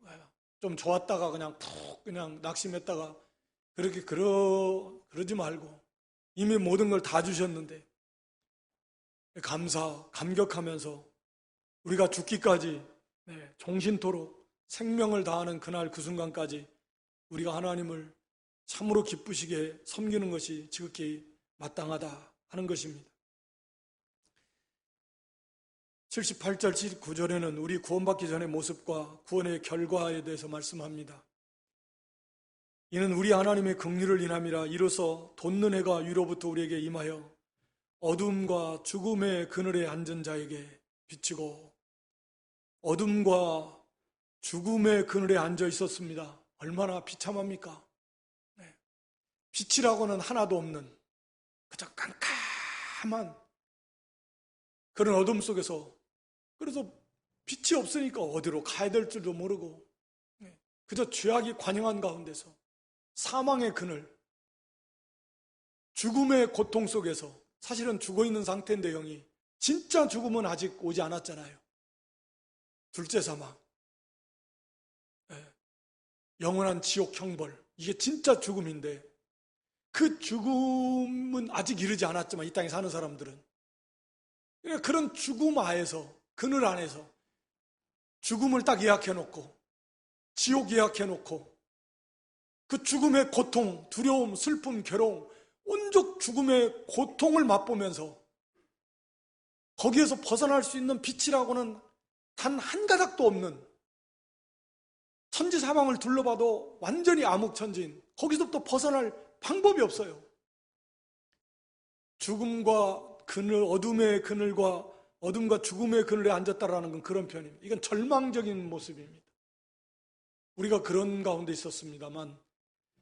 좀 좋았다가 그냥 푹 그냥 낙심했다가 그렇게 그러지 말고 이미 모든 걸 다 주셨는데 감격하면서 우리가 죽기까지 종신토록 생명을 다하는 그날 그 순간까지 우리가 하나님을 참으로 기쁘시게 섬기는 것이 지극히 마땅하다 하는 것입니다. 78절, 79절에는 우리 구원받기 전의 모습과 구원의 결과에 대해서 말씀합니다. 이는 우리 하나님의 긍휼을 인함이라. 이로써 돋는 해가 위로부터 우리에게 임하여 어둠과 죽음의 그늘에 앉은 자에게 비치고, 어둠과 죽음의 그늘에 앉아 있었습니다. 얼마나 비참합니까? 빛이라고는 하나도 없는 그저 깜깜한 그런 어둠 속에서, 그래서 빛이 없으니까 어디로 가야 될 줄도 모르고 그저 죄악이 관영한 가운데서 사망의 그늘, 죽음의 고통 속에서, 사실은 죽어있는 상태인데 영이, 진짜 죽음은 아직 오지 않았잖아요. 둘째 사망, 영원한 지옥 형벌, 이게 진짜 죽음인데 그 죽음은 아직 이르지 않았지만 이 땅에 사는 사람들은 그런 죽음 하에서, 그늘 안에서 죽음을 딱 예약해놓고 지옥 예약해놓고 그 죽음의 고통, 두려움, 슬픔, 괴로움, 온족 죽음의 고통을 맛보면서 거기에서 벗어날 수 있는 빛이라고는 단 한 가닥도 없는, 천지사방을 둘러봐도 완전히 암흑천지인, 거기서부터 벗어날 방법이 없어요. 죽음과 그늘, 어둠의 그늘과 어둠과 죽음의 그늘에 앉았다라는 건 그런 표현입니다. 이건 절망적인 모습입니다. 우리가 그런 가운데 있었습니다만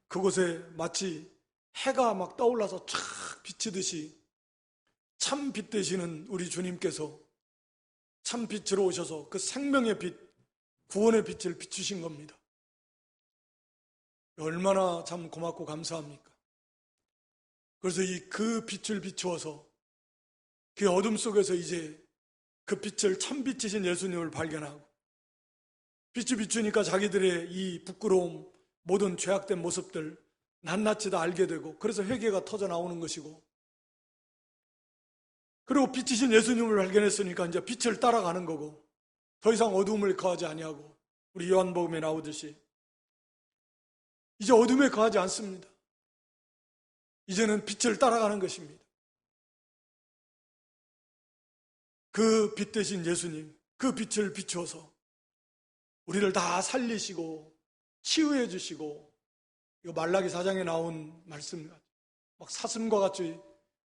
그곳에 마치 해가 막 떠올라서 쫙 비치듯이 참 빛 되시는 우리 주님께서 참 빛으로 오셔서 그 생명의 빛, 구원의 빛을 비추신 겁니다. 얼마나 참 고맙고 감사합니까? 그래서 그 빛을 비추어서 그 어둠 속에서 이제 그 빛을 참 빛이신 예수님을 발견하고, 빛이 비추니까 자기들의 이 부끄러움, 모든 죄악된 모습들 낱낱이 다 알게 되고, 그래서 회개가 터져 나오는 것이고, 그리고 빛이신 예수님을 발견했으니까 이제 빛을 따라가는 거고, 더 이상 어둠을 거하지 아니하고, 우리 요한복음에 나오듯이 이제 어둠에 거하지 않습니다. 이제는 빛을 따라가는 것입니다. 그 빛 대신 예수님, 그 빛을 비추어서 우리를 다 살리시고 치유해 주시고, 이거 말라기 4장에 나온 말씀, 막 사슴과 같이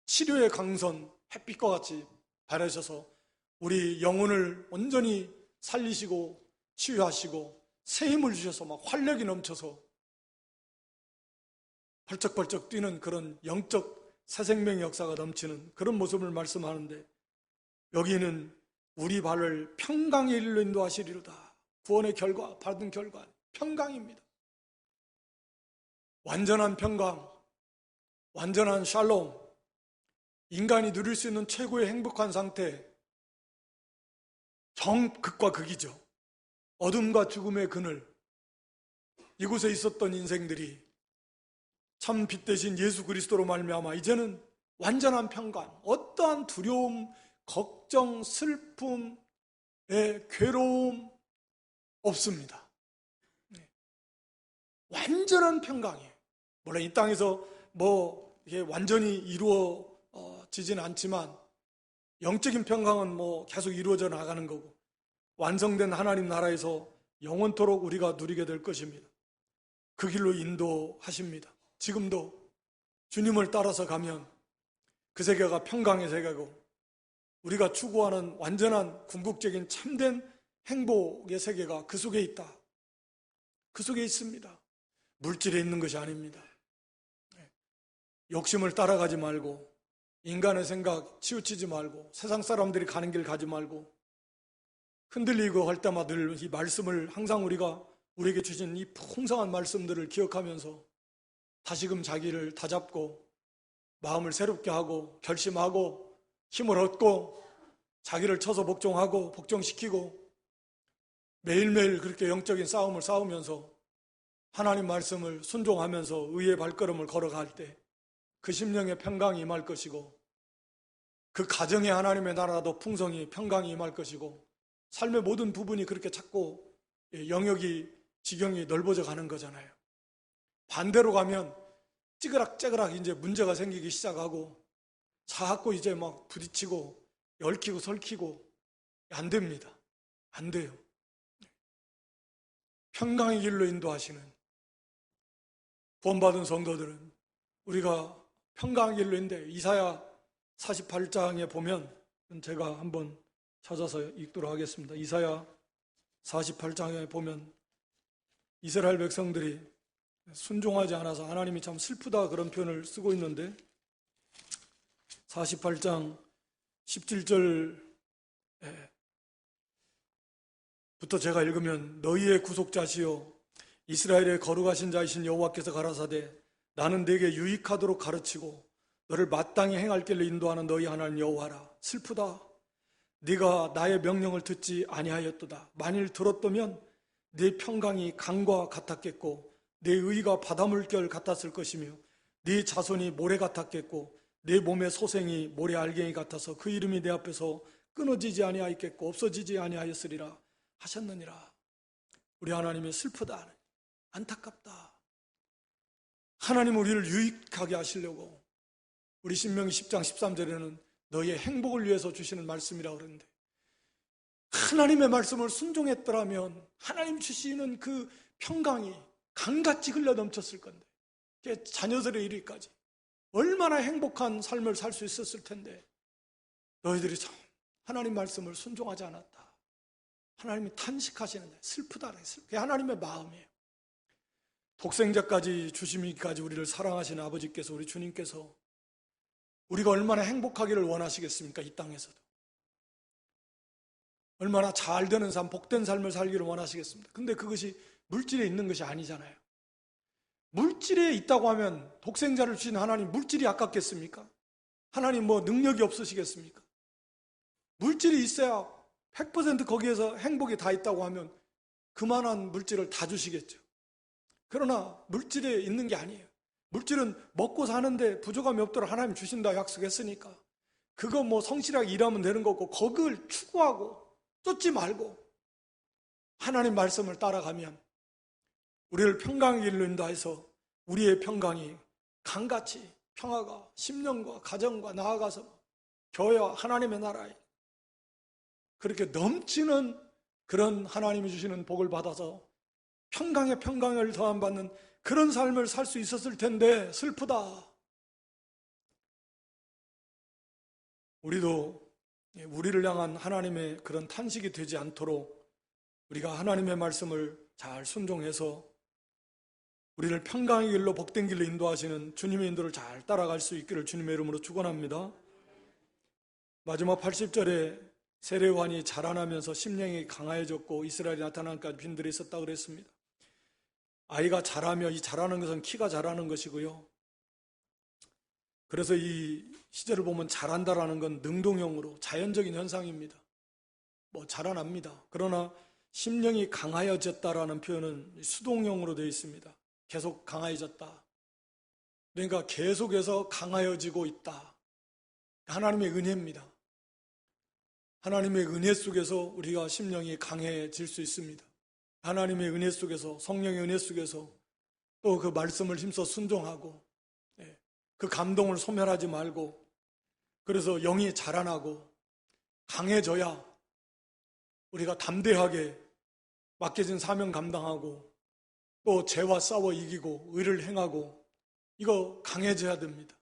치료의 강선, 햇빛과 같이 바라셔서 우리 영혼을 온전히 살리시고 치유하시고 새 힘을 주셔서 막 활력이 넘쳐서 벌쩍벌쩍 뛰는 그런 영적 새 생명의 역사가 넘치는 그런 모습을 말씀하는데, 여기는 우리 발을 평강의 일로 인도하시리로다. 구원의 결과, 받은 결과 평강입니다. 완전한 평강, 완전한 샬롬, 인간이 누릴 수 있는 최고의 행복한 상태, 정극과 극이죠. 어둠과 죽음의 그늘, 이곳에 있었던 인생들이 참 빛 대신 예수 그리스도로 말미암아 이제는 완전한 평강, 어떠한 두려움, 걱정, 슬픔, 괴로움 없습니다. 완전한 평강이에요. 물론 이 땅에서 뭐 이게 완전히 이루어지지는 않지만 영적인 평강은 뭐 계속 이루어져 나가는 거고, 완성된 하나님 나라에서 영원토록 우리가 누리게 될 것입니다. 그 길로 인도하십니다. 지금도 주님을 따라서 가면 그 세계가 평강의 세계고 우리가 추구하는 완전한 궁극적인 참된 행복의 세계가 그 속에 있다. 그 속에 있습니다. 물질에 있는 것이 아닙니다. 욕심을 따라가지 말고 인간의 생각 치우치지 말고 세상 사람들이 가는 길 가지 말고 흔들리고 할 때마다 늘 이 말씀을 항상 우리에게 주신 이 풍성한 말씀들을 기억하면서 다시금 자기를 다잡고 마음을 새롭게 하고 결심하고 힘을 얻고 자기를 쳐서 복종하고 복종시키고 매일매일 그렇게 영적인 싸움을 싸우면서 하나님 말씀을 순종하면서 의의 발걸음을 걸어갈 때 그 심령의 평강이 임할 것이고 그 가정에 하나님의 나라도 풍성히 평강이 임할 것이고 삶의 모든 부분이 그렇게 자꾸 영역이 지경이 넓어져 가는 거잖아요. 반대로 가면 찌그락찌그락 이제 문제가 생기기 시작하고 자꾸 이제 막 부딪히고 얽히고 설키고 안 됩니다. 안 돼요. 평강의 길로 인도하시는 구원받은 성도들은 우리가 평강의 길로 인도해요. 이사야 48장에 보면 제가 한번 찾아서 읽도록 하겠습니다. 이사야 48장에 보면 이스라엘 백성들이 순종하지 않아서 하나님이 참 슬프다 그런 표현을 쓰고 있는데 48장 17절부터 제가 읽으면 너희의 구속자시요 이스라엘의 거룩하신 자이신 여호와께서 가라사대 나는 네게 유익하도록 가르치고 너를 마땅히 행할 길로 인도하는 너희 하나님 여호와라. 슬프다. 네가 나의 명령을 듣지 아니하였도다. 만일 들었다면 네 평강이 강과 같았겠고 네 의가 바닷물결 같았을 것이며 네 자손이 모래 같았겠고 내 몸의 소생이 모래 알갱이 같아서 그 이름이 내 앞에서 끊어지지 아니하였겠고 없어지지 아니하였으리라 하셨느니라. 우리 하나님이 슬프다. 안타깝다. 하나님 우리를 유익하게 하시려고 우리 신명기 10장 13절에는 너희의 행복을 위해서 주시는 말씀이라고 그러는데 하나님의 말씀을 순종했더라면 하나님 주시는 그 평강이 강같이 흘러넘쳤을 건데 자녀들의 이르기까지 얼마나 행복한 삶을 살 수 있었을 텐데 너희들이 참 하나님 말씀을 순종하지 않았다. 하나님이 탄식하시는데 슬프다. 그게 하나님의 마음이에요. 독생자까지 주시기까지 우리를 사랑하시는 아버지께서 우리 주님께서 우리가 얼마나 행복하기를 원하시겠습니까? 이 땅에서도 얼마나 잘 되는 삶, 복된 삶을 살기를 원하시겠습니다. 근데 그것이 물질에 있는 것이 아니잖아요. 물질에 있다고 하면 독생자를 주신 하나님 물질이 아깝겠습니까? 하나님 뭐 능력이 없으시겠습니까? 물질이 있어야 100% 거기에서 행복이 다 있다고 하면 그만한 물질을 다 주시겠죠. 그러나 물질에 있는 게 아니에요. 물질은 먹고 사는데 부족함이 없도록 하나님 주신다 약속했으니까 그거 뭐 성실하게 일하면 되는 거고 거기를 추구하고 쫓지 말고 하나님 말씀을 따라가면 우리를 평강의 길로 인도해서 우리의 평강이 강같이 평화가 심령과 가정과 나아가서 교회와 하나님의 나라에 그렇게 넘치는 그런 하나님이 주시는 복을 받아서 평강에 평강을 더함받는 그런 삶을 살 수 있었을 텐데 슬프다. 우리도 우리를 향한 하나님의 그런 탄식이 되지 않도록 우리가 하나님의 말씀을 잘 순종해서 우리를 평강의 길로 복된 길로 인도하시는 주님의 인도를 잘 따라갈 수 있기를 주님의 이름으로 축원합니다. 마지막 80절에 세례요한이 자라나면서 심령이 강하여졌고 이스라엘이 나타난까지 빈들이 있었다고 그랬습니다. 아이가 자라며 이 자라는 것은 키가 자라는 것이고요. 그래서 이 시절을 보면 자란다라는 건 능동형으로 자연적인 현상입니다. 뭐 자라납니다. 그러나 심령이 강하여졌다라는 표현은 수동형으로 되어 있습니다. 계속 강하여졌다. 그러니까 계속해서 강하여지고 있다. 하나님의 은혜입니다. 하나님의 은혜 속에서 우리가 심령이 강해질 수 있습니다. 하나님의 은혜 속에서 성령의 은혜 속에서 또 그 말씀을 힘써 순종하고 그 감동을 소멸하지 말고 그래서 영이 자라나고 강해져야 우리가 담대하게 맡겨진 사명 감당하고 또 죄와 싸워 이기고 의를 행하고 이거 강해져야 됩니다.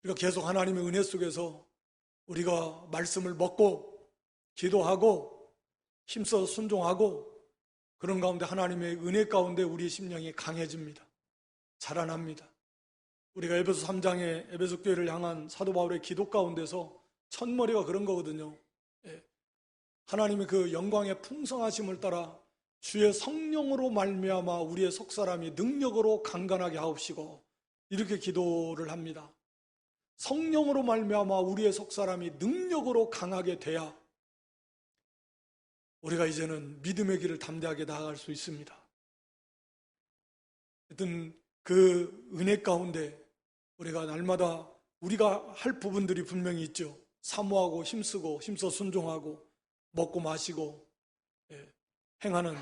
우리가 계속 하나님의 은혜 속에서 우리가 말씀을 먹고 기도하고 힘써 순종하고 그런 가운데 하나님의 은혜 가운데 우리의 심령이 강해집니다. 자라납니다. 우리가 에베소 3장의 에베소 교회를 향한 사도 바울의 기도 가운데서 첫머리가 그런 거거든요. 하나님의 그 영광의 풍성하심을 따라 주의 성령으로 말미암아 우리의 속사람이 능력으로 강건하게 하옵시고 이렇게 기도를 합니다. 성령으로 말미암아 우리의 속사람이 능력으로 강하게 돼야 우리가 이제는 믿음의 길을 담대하게 나아갈 수 있습니다. 하여튼 그 은혜 가운데 우리가 날마다 우리가 할 부분들이 분명히 있죠. 사모하고 힘쓰고 힘써 순종하고 먹고 마시고 행하는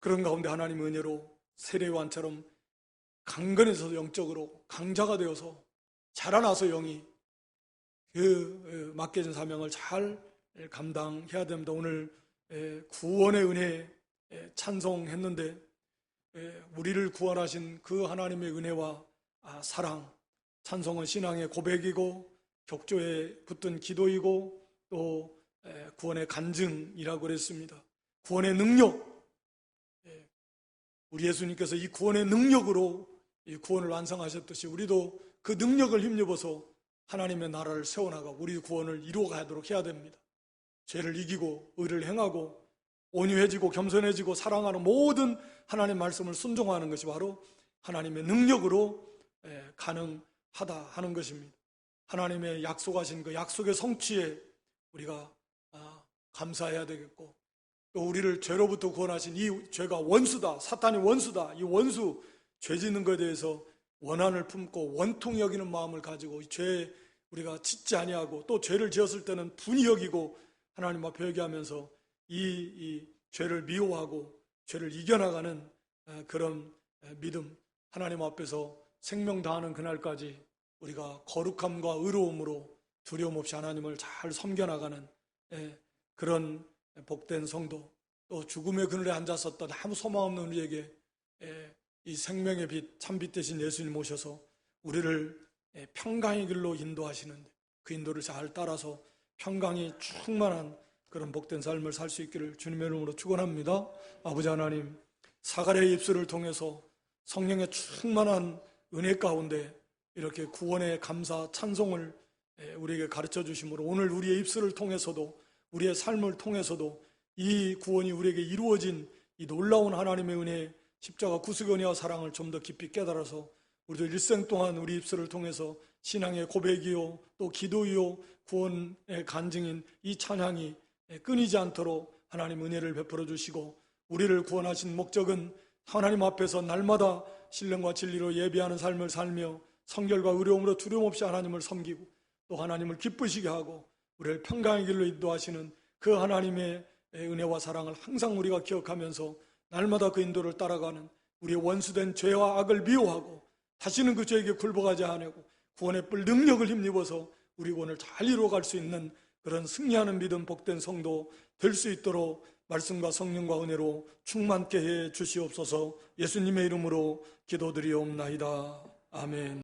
그런 가운데 하나님의 은혜로 세례요한처럼 강건해서 영적으로 강자가 되어서 자라나서 영이 그 맡겨진 사명을 잘 감당해야 됩니다. 오늘 구원의 은혜 찬송했는데 우리를 구원하신 그 하나님의 은혜와 사랑, 찬송은 신앙의 고백이고 격조에 붙든 기도이고 또 구원의 간증이라고 그랬습니다. 구원의 능력, 우리 예수님께서 이 구원의 능력으로 이 구원을 완성하셨듯이 우리도 그 능력을 힘입어서 하나님의 나라를 세워나가고 우리 구원을 이루어가도록 해야 됩니다. 죄를 이기고 의를 행하고 온유해지고 겸손해지고 사랑하는 모든 하나님의 말씀을 순종하는 것이 바로 하나님의 능력으로 가능하다 하는 것입니다. 하나님의 약속하신 그 약속의 성취에 우리가 감사해야 되겠고 또 우리를 죄로부터 구원하신 이 죄가 원수다, 사탄이 원수다, 이 원수 죄 짓는 것에 대해서 원한을 품고 원통히 여기는 마음을 가지고 이 죄에 우리가 짓지 아니하고 또 죄를 지었을 때는 분이 여기고 하나님 앞에 회개하면서 이 죄를 미워하고 죄를 이겨나가는 그런 믿음, 하나님 앞에서 생명 다하는 그날까지 우리가 거룩함과 의로움으로 두려움 없이 하나님을 잘 섬겨나가는 그런 복된 성도, 또 죽음의 그늘에 앉았었던 아무 소망 없는 우리에게 이 생명의 빛, 참빛 되신 예수님 모셔서 우리를 평강의 길로 인도하시는 그 인도를 잘 따라서 평강이 충만한 그런 복된 삶을 살 수 있기를 주님의 이름으로 축원합니다. 아버지 하나님, 사가랴의 입술을 통해서 성령의 충만한 은혜 가운데 이렇게 구원의 감사, 찬송을 우리에게 가르쳐 주심으로 오늘 우리의 입술을 통해서도 우리의 삶을 통해서도 이 구원이 우리에게 이루어진 이 놀라운 하나님의 은혜, 십자가 구속의 은혜와 사랑을 좀 더 깊이 깨달아서 우리도 일생 동안 우리 입술을 통해서 신앙의 고백이요 또 기도이요 구원의 간증인 이 찬양이 끊이지 않도록 하나님 은혜를 베풀어 주시고 우리를 구원하신 목적은 하나님 앞에서 날마다 신령과 진리로 예배하는 삶을 살며 성결과 의로움으로 두려움 없이 하나님을 섬기고 또 하나님을 기쁘시게 하고 우리를 평강의 길로 인도하시는 그 하나님의 은혜와 사랑을 항상 우리가 기억하면서 날마다 그 인도를 따라가는 우리의 원수된 죄와 악을 미워하고 다시는 그 죄에게 굴복하지 않고 구원의 뿔 능력을 힘입어서 우리 구원을 잘 이루어갈 수 있는 그런 승리하는 믿음 복된 성도 될 수 있도록 말씀과 성령과 은혜로 충만케 해 주시옵소서. 예수님의 이름으로 기도드리옵나이다. 아멘.